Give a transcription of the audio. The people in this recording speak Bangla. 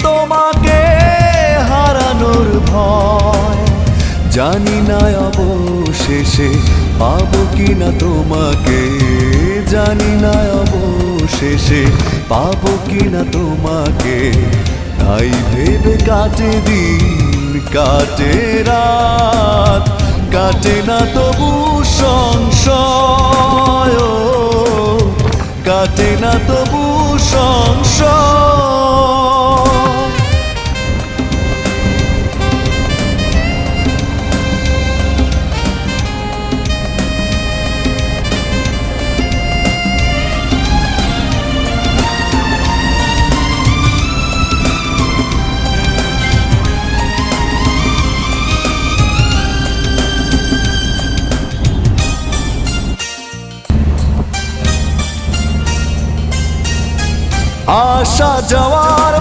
তোমাকে হারানোর ভয়, জানি না অবশেষে পাবো কিনা তোমাকে, জানি না অবশেষে পাবো কিনা তোমাকে। তাই ভেবে কাটে দিন কাটে রাত, কাটে না তবু সংশয়, কাটে না তবু সংশয়। আসা যাওয়ার